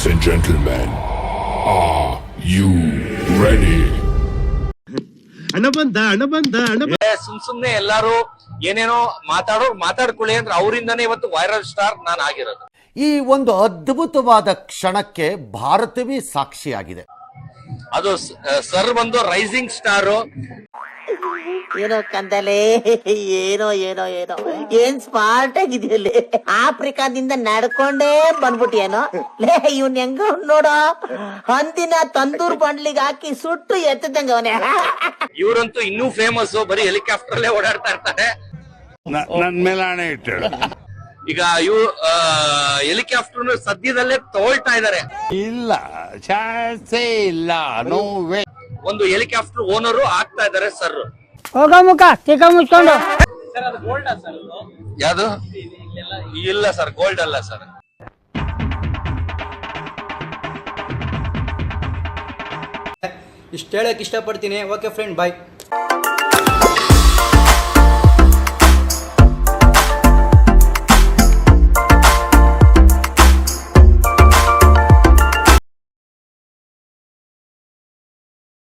Ladies and gentlemen, are you ready? ಹಣ ಬಂದ ಸುಮ್ನೆ ಎಲ್ಲಾರು ಏನೇನೋ ಮಾತಾಡ್ಕೊಳ್ಳಿ ಅಂದ್ರೆ ಅವರಿಂದಾನೇ ಇವತ್ತು ವೈರಲ್ ಸ್ಟಾರ್ ನಾನು ಆಗಿರೋದು. ಈ ಒಂದು ಅದ್ಭುತವಾದ ಕ್ಷಣಕ್ಕೆ ಭಾರತವೇ ಸಾಕ್ಷಿಯಾಗಿದೆ. ಅದು ಸರ್ ಬಂದು ರೈಸಿಂಗ್ ಸ್ಟಾರು. ಏನೋ ಕಂದಲೆ ಏನೋ ಏನೋ ಏನೋ ಏನ್ ಸ್ಮಾರ್ಟ್ ಆಗಿದೆಯಲ್ಲಿ. ಆಫ್ರಿಕಾದಿಂದ ನಡ್ಕೊಂಡೇ ಬಂದ್ಬಿಟ್ಟಿಯೇನೋ ಲೇ. ಇವ್ನ್ ಹೆಂಗ ನೋಡೋ, ಹಂದಿನ ತಂದೂರ್ ಬಂಡ್ಲಿಗೆ ಹಾಕಿ ಸುಟ್ಟು ಎತ್ತದಂಗ ಅವನೇ. ಇವರಂತೂ ಇನ್ನೂ ಫೇಮಸ್, ಬರೀ ಹೆಲಿಕಾಪ್ಟರ್ ಅಲ್ಲೇ ಓಡಾಡ್ತಾ ಇರ್ತಾರೆ. ನನ್ ಮೇಲೆ ಹಣೆ ಇಟ್ಟು ಈಗ ಇವು ಹೆಲಿಕಾಪ್ಟರ್ ಸದ್ಯದಲ್ಲೇ ತಗೊಳ್ತಾ ಇದಾರೆ. ಇಲ್ಲ ಚಾನ್ಸೇ ಇಲ್ಲ, ನೋ ವೇ. ಒಂದು ಹೆಲಿಕಾಪ್ಟರ್ ಓನರು ಆಗ್ತಾ ಇದಾರೆ ಸರ್. ಹೋಗ ಮುಖ ಚಿಕ್ಕ ಮುಚ್ಕೊಂಡು. ಯಾವುದು? ಇಲ್ಲ ಸರ್, ಗೋಲ್ಡ್ ಅಲ್ಲ ಸರ್. ಇಷ್ಟು ಹೇಳಕ್ ಇಷ್ಟಪಡ್ತೀನಿ. ಓಕೆ ಫ್ರೆಂಡ್, ಬಾಯ್.